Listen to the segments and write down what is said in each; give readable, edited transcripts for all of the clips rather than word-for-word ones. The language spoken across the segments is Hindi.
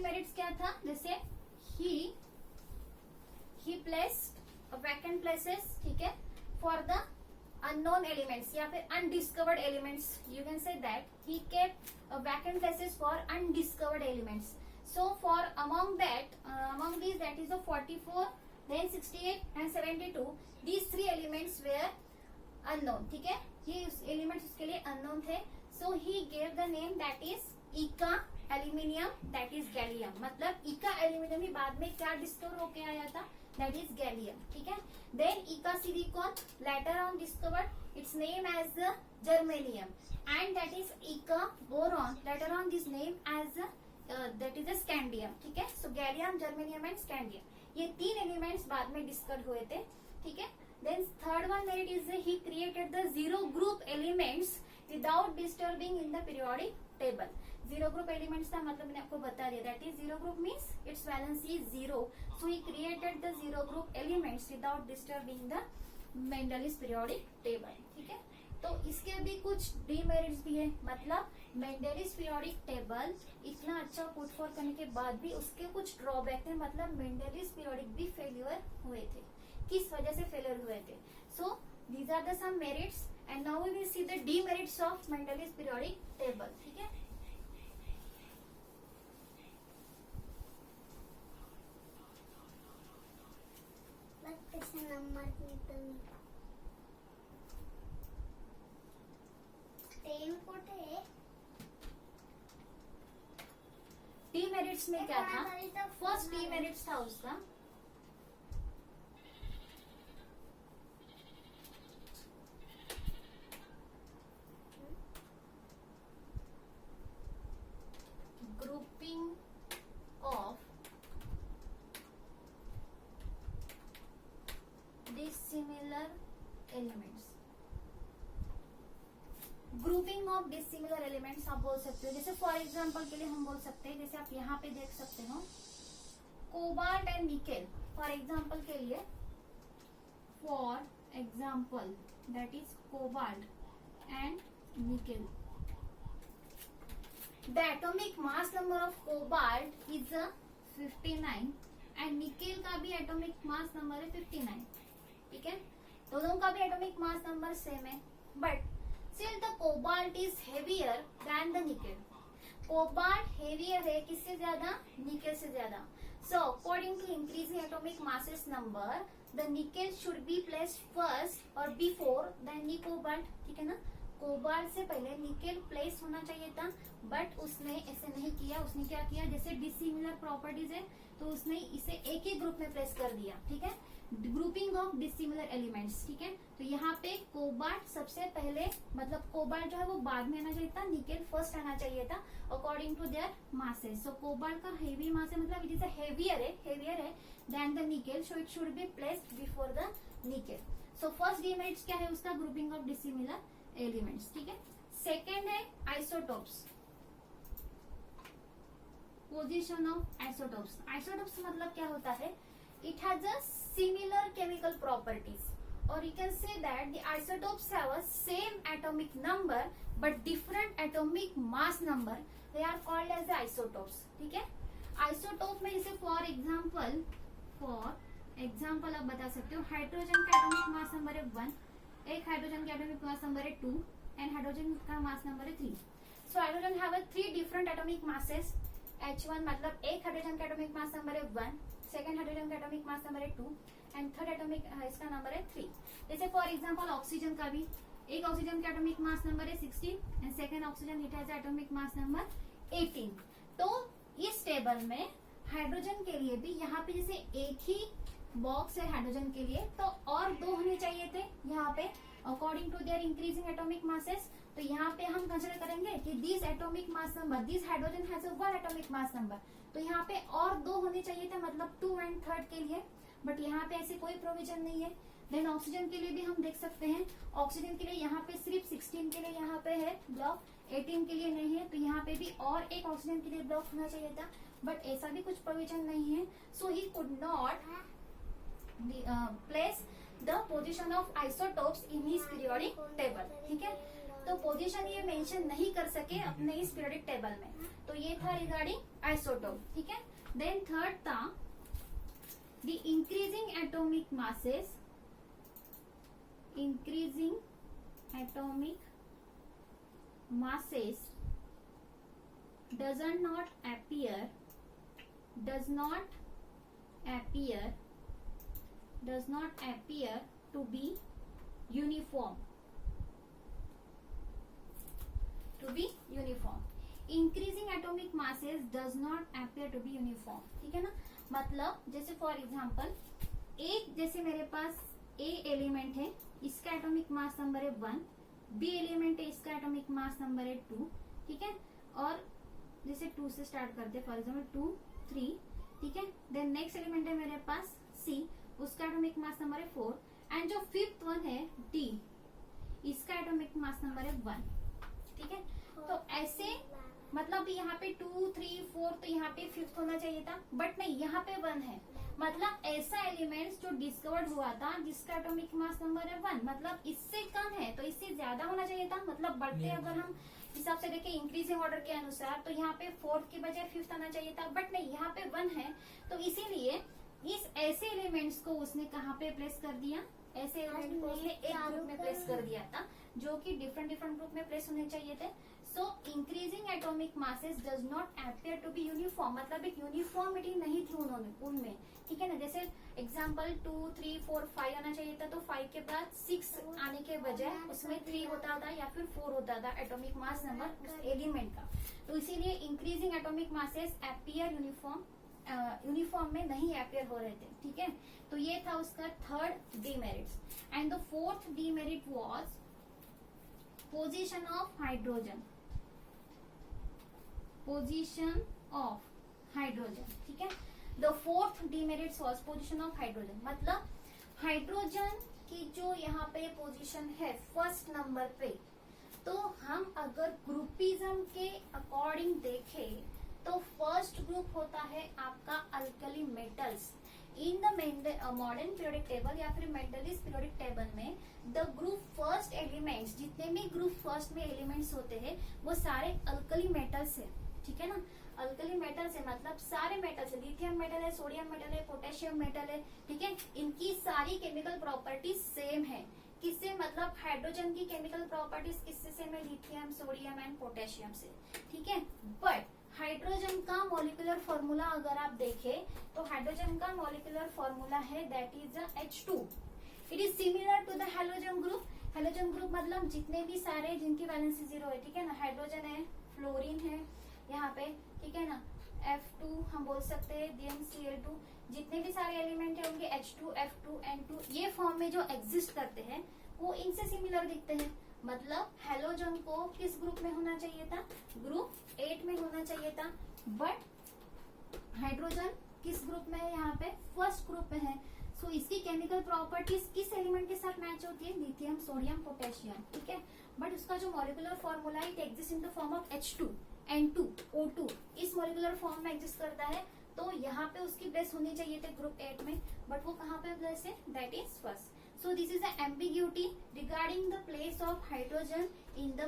डिमेरिट्स क्या था, जैसे ही प्लेस्ड वैकेंट प्लेसेस, ठीक है, फॉर द अननोन एलिमेंट्स या फिर undiscovered elements, you can say that he kept vacant places for undiscovered elements. So for among these, that is the 44, then 68 and 72, these three elements were unknown. ठीक है, ये एलिमेंट्स उसके लिए unknown थे. So he gave the name that is इका एल्यूमिनियम, that is गैलियम. मतलब इका एल्यूमिनियम ही बाद में क्या डिस्कवर होके आया था, that is गैलियम. ठीक है, then इका silicon later on discovered its name as the germanium, and that is इका boron later on this name as that is a scandium. ठीक है, so gallium, germanium and scandium, ये तीन एलिमेंट्स बाद में डिस्कवर हुए थे. ठीक है, then third one merit is he created the zero group elements without disturbing in the periodic table. Zero group elements का मतलब मैंने आपको बता दिया, that is zero group means its valency is zero. So he created the zero group elements without disturbing the Mendeleev's periodic table. ठीक है, तो इसके भी कुछ डीमेरिट्स भी है. मतलब मेंडलिस पीरियोडिक टेबल इतना अच्छा पुट फॉर करने के बाद भी उसके कुछ ड्रॉबैक थे. मतलब मेंडलिस पीरियोडिक भी फेल्यूर हुए थे. किस वजह से फेल्यूर हुए थे? So these are the some merits and now we will see the demerits of Mendeleev's periodic table. ठीक है, नंबर डीमेरिट्स में क्या था? फर्स्ट डीमेरिट्स था उसका grouping of dissimilar elements. Grouping of dissimilar elements आप बोल सकते हो. जैसे फॉर एग्जांपल के लिए हम बोल सकते हैं, जैसे आप यहाँ पे देख सकते हो cobalt and nickel. For example के लिए, for example that is cobalt and nickel. The atomic mass number of cobalt is 59 and nickel का भी एटॉमिक मास नंबर है 59. ठीक है, दोनों का भी एटॉमिक मास नंबर सेम है, but still the cobalt is heavier than the nickel. Cobalt heavier है किससे ज्यादा? निकेल से ज्यादा. So according to increasing atomic masses number, the nickel should be placed first or before than the cobalt. ठीक है ना, कोबाल्ट से पहले निकेल प्लेस होना चाहिए था, बट उसने ऐसे नहीं किया. उसने क्या किया, जैसे डिसिमिलर प्रॉपर्टीज है तो उसने इसे एक ही ग्रुप में प्लेस कर दिया. ठीक है, ग्रुपिंग ऑफ डिसिमिलर एलिमेंट्स. ठीक है, तो यहाँ पे कोबाल्ट सबसे पहले, मतलब कोबाल्ट जो है वो बाद में आना चाहिए था, निकेल फर्स्ट आना चाहिए था according to their masses. So cobalt का हेवी मास है, मतलब इट इज हेवियर है than the nickel, so it should be placed before the nickel. So first demerits क्या है उसका? Grouping of dissimilar elements. ठीक है, सेकेंड है isotopes, position of isotopes. Isotopes मतलब क्या होता है? It has a similar chemical properties, or you can say that the isotopes have a same atomic number but different atomic mass number. They are called as the isotopes. ठीक है, आइसोटोप में जैसे फॉर एग्जाम्पल आप बता सकते हो, हाइड्रोजन का एटॉमिक मास नंबर है 1, एक हाइड्रोजन का एटॉमिक मास नंबर है 2 एंड हाइड्रोजन का मास नंबर है 3. So hydrogen have 3 different atomic masses. H1 मतलब एक हाइड्रोजन का एटॉमिक मास नंबर है 1, सेकंड हाइड्रोजन का एटॉमिक मास नंबर है 2 एंड थर्ड एटॉमिक इसका नंबर है 3. जैसे फॉर एग्जांपल ऑक्सीजन का भी, एक ऑक्सीजन का एटॉमिक मास नंबर है 16 and second oxygen it has atomic mass number 18. तो इस टेबल में हाइड्रोजन के लिए भी यहाँ पे जैसे एक ही बॉक्स है हाइड्रोजन के लिए, तो और 2 होने चाहिए थे यहाँ पे according to their increasing atomic masses. तो यहाँ पे हम कंसिडर करेंगे कि this atomic mass number, this hydrogen has 1 atomic mass number, तो यहाँ पे और 2 होने चाहिए थे, मतलब 2 एंड 3 के लिए, बट यहाँ पे ऐसे कोई प्रोविजन नहीं है. देन ऑक्सीजन के लिए भी हम देख सकते हैं, ऑक्सीजन के लिए यहाँ पे सिर्फ 16 के लिए यहाँ पे है ब्लॉक, 18 के लिए नहीं है, तो यहाँ पे भी और एक ऑक्सीजन के लिए ब्लॉक होना चाहिए था, बट ऐसा भी कुछ प्रोविजन नहीं है. So he could not place the position of isotopes in his periodic table. ठीक है, तो पोजीशन ये मेंशन नहीं कर सके अपने इस पीरियोडिक टेबल में। तो ये था रिगार्डिंग आइसोटोप, ठीक है। देन थर्ड था the increasing atomic masses, increasing atomic masses does not appear to be uniform, increasing atomic masses does not appear to be uniform, ठीक है ना। मतलब जैसे फॉर एग्जांपल एक, जैसे मेरे पास ए एलिमेंट है, इसका एटॉमिक मास नंबर है 1, बी एलिमेंट है, इसका एटॉमिक मास नंबर है 2, ठीक है। और जैसे 2 से स्टार्ट करते हैं, फॉर एग्जांपल 2, 3, ठीक है। देन नेक्स्ट एलिमेंट है मेरे पास सी, उसका एटॉमिक मास नंबर है 4, एंड जो फिफ्थ वन है डी, इसका एटॉमिक मास नंबर है 1, ठीक है। तो ऐसे मतलब यहाँ पे 2, 3, 4, तो यहाँ पे फिफ्थ होना चाहिए था, बट नहीं, यहाँ पे 1 है। मतलब ऐसा एलिमेंट्स जो डिस्कवर्ड हुआ था जिसका एटॉमिक मास नंबर है 1, मतलब इससे कम है तो इससे ज्यादा होना चाहिए था। मतलब बढ़ते अगर हम हिसाब से देखें इंक्रीजिंग ऑर्डर के अनुसार, तो यहाँ पे 4th के बजाय 5th आना चाहिए था, बट नहीं, यहाँ पे 1 है। तो इसीलिए इस ऐसे एलिमेंट्स को उसने कहाँ पे प्लेस कर दिया, ऐसे एलिमेंट को उसने एक ग्रुप में प्लेस कर दिया था, जो कि डिफरेंट ग्रुप में प्लेस होने चाहिए थे। So increasing atomic masses does not appear to be uniform, मतलब एक यूनिफॉर्मिटी नहीं थी उनमें, ठीक है ना। जैसे एग्जांपल 2, 3, 4, 5 आना चाहिए था, तो 5 के बाद 6 आने के बजाय उसमें 3 होता था या फिर 4 होता था एटॉमिक मास नंबर उस एलिमेंट का। तो इसीलिए increasing atomic masses appear uniform में नहीं अपियर हो रहे थे, ठीक है। तो ये था उसका third demerits. And the fourth demerit was position of hydrogen, ठीक है। The fourth demerits was position of hydrogen, मतलब हाइड्रोजन की जो यहाँ पे पोजीशन है फर्स्ट नंबर पे, तो हम अगर ग्रुपिज्म के अकॉर्डिंग देखें तो फर्स्ट ग्रुप होता है आपका alkali metals. In the modern periodic table या फिर मेंडलिस पीरियोडिक टेबल में द ग्रुप फर्स्ट एलिमेंट्स, जितने भी ग्रुप फर्स्ट में एलिमेंट्स होते हैं वो सारे अल्कली मेटल्स है, ठीक है ना। अल्कली मेटल्स है मतलब सारे मेटल्स है, लिथियम मेटल है, सोडियम मेटल है, पोटेशियम मेटल है, ठीक है। इनकी सारी केमिकल प्रॉपर्टीज सेम है। किससे, मतलब हाइड्रोजन की केमिकल प्रॉपर्टीज किससे सेम है, लिथियम, सोडियम एंड पोटेशियम से, ठीक है। बट हाइड्रोजन का मॉलिक्यूलर फॉर्मूला अगर आप देखें तो हाइड्रोजन का मॉलिक्यूलर फॉर्मूला है that is H2। It is similar to the halogen group. Halogen group मतलब जितने भी सारे जिनकी वैलेंसी 0 है, ठीक है ना। हाइड्रोजन है, फ्लोरीन है यहाँ पे, ठीक है ना, F2 हम बोल सकते हैं, देन Cl2, जितने भी सारे एलिमेंट है उनके H2, F2, N2 ये फॉर्म में जो एग्जिस्ट करते हैं वो इनसे सिमिलर दिखते हैं। मतलब हेलोजन को किस ग्रुप में होना चाहिए था, ग्रुप 8 में होना चाहिए था, बट हाइड्रोजन किस ग्रुप में है, यहाँ पे फर्स्ट ग्रुप में है। सो इसकी केमिकल प्रॉपर्टीज किस एलिमेंट के साथ मैच होती है, लिथियम, सोडियम, पोटेशियम, ठीक है। बट उसका जो molecular formula it exist in the form of H2, N2, O2, इस मॉलिक्यूलर फॉर्म में एग्जिस्ट करता है। तो यहाँ पे उसकी प्लेस होनी चाहिए थे ग्रुप 8 में, बट वो कहाँ पे प्लेस है, that is first. So this is the ambiguity regarding the place of hydrogen in the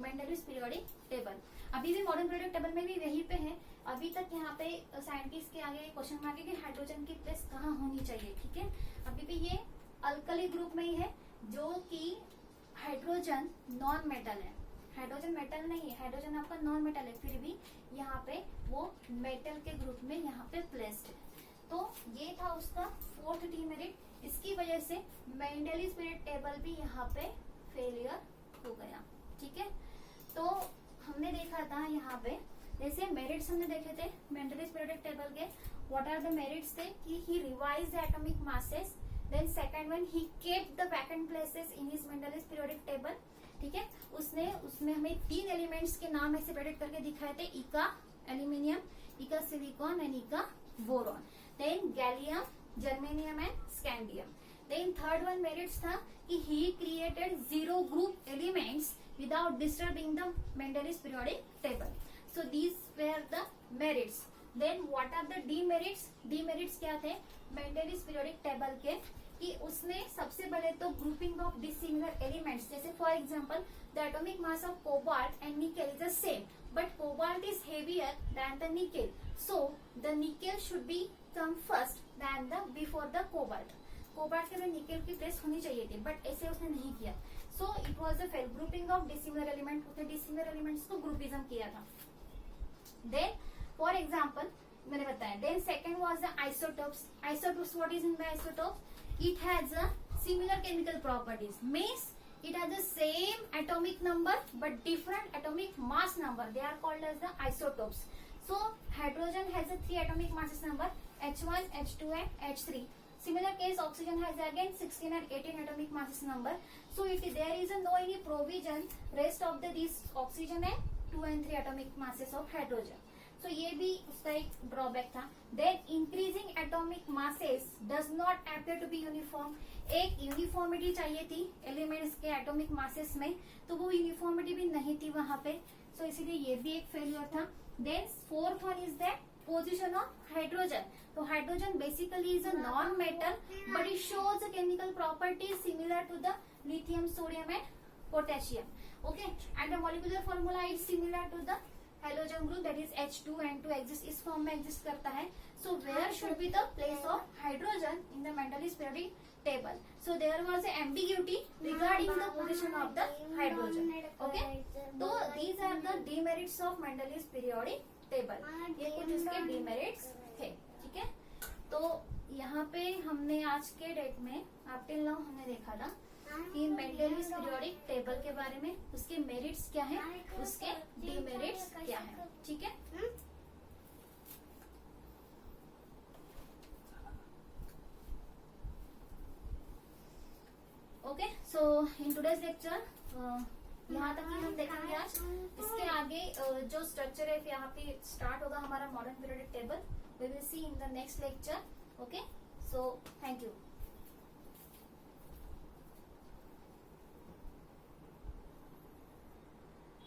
Mendel's periodic table। अभी भी मॉडर्न पीरियोडिक टेबल में भी वहीं पे है। अभी तक यहाँ पे साइंटिस्ट के आगे क्वेश्चन मार्क है कि हाइड्रोजन की प्लेस कहाँ होनी चाहिए, ठीक है। अभी भी ये अल्कली ग्रुप में ही है, जो कि हाइड्रोजन नॉन मेटल है। हाइड्रोजन मेटल नहीं है, हाइड्रोजन आपका नॉन मेटल है, फिर भी यहाँ पे वो मेटल के ग्रुप में यहाँ पे प्लेस्ड है। तो ये था उसका फोर्थ डीमेरिट। इसकी वजह से मेंडलिस पीरियड टेबल भी यहाँ पे फेलियर हो गया, ठीक है। तो हमने देखा था यहाँ पे जैसे मेरिट्स हमने देखे थे मेंडलिस पीरियडिक टेबल के, व्हाट आर द मेरिट्स थे कि he revised the atomic masses, then second one he kept the vacant places in his Mendeleev's periodic table, ठीक है। उसमें हमें 3 एलिमेंट्स के नाम ऐसे प्रेडिक्ट करके दिखाए थे, eka aluminium, eka silicon and eka boron, then gallium, germanium and scandium. Then third one merits था कि he created 0 group elements without disturbing the Mendeleev's periodic table. So these were the merits. Then what are the demerits? Demerits क्या थे मेंडलिस पीरियोडिक टेबल के कि उसने सबसे पहले तो ग्रुपिंग ऑफ डिसिमिलर एलिमेंट्स, जैसे for example the atomic mass of cobalt and nickel is the same, but cobalt is heavier than the nickel, so the nickel should be come first then the before the cobalt. Cobalt के लिए निकेल की प्लेस होनी चाहिए थी, बट ऐसे उसने नहीं किया। So it was a fail grouping of dissimilar element, उसने डिसिमिलर एलिमेंट्स को ग्रुपिज्म किया था। देन फॉर एग्जाम्पल मैंने बताया, then second was the isotopes. Isotopes, what is in the isotopes? It has a similar chemical properties, means it has the same atomic number but different atomic mass number. They are called as the isotopes. So hydrogen has a 3 atomic masses number, H1, H2 and H3. Similar case, oxygen has again 16 and 18 atomic masses number. So there is no any provision rest of this oxygen and 2 and 3 atomic masses of hydrogen. तो ये भी उसका एक ड्रॉबैक था। Then increasing atomic masses does not appear to be uniform. एक यूनिफॉर्मिटी चाहिए थी एलिमेंट्स के एटॉमिक मासेस में, तो वो यूनिफॉर्मिटी भी नहीं थी वहां पे, सो इसीलिए ये भी एक फेलियर था। Then fourth one is that position of hydrogen. तो hydrogen basically is a non metal but it shows chemical property similar to the lithium, sodium and potassium. Okay, and the molecular formula is similar to the halogen group, that is H2N2 exist, इस फॉर्म में एग्जिस्ट करता है। So where should be the place of hydrogen in the Mendeleev's periodic table? So there was a ambiguity regarding the position of the hydrogen. Okay, तो these are the demerits of Mendeleev's periodic table. ये कुछ इसके डीमेरिट्स थे, ठीक है। तो यहाँ पे हमने आज के डेट में अप टिल नाउ हमने देखा था कि मेंडलीज पीरियोडिक टेबल के बारे में, उसके मेरिट्स क्या है, उसके डीमेरिट्स क्या है, ठीक है। Okay, so in today's lecture यहाँ तक ही हम देखेंगे आज। इसके आगे जो स्ट्रक्चर है यहाँ पे स्टार्ट होगा हमारा modern periodic table. We will see in the next lecture. Okay, so thank you.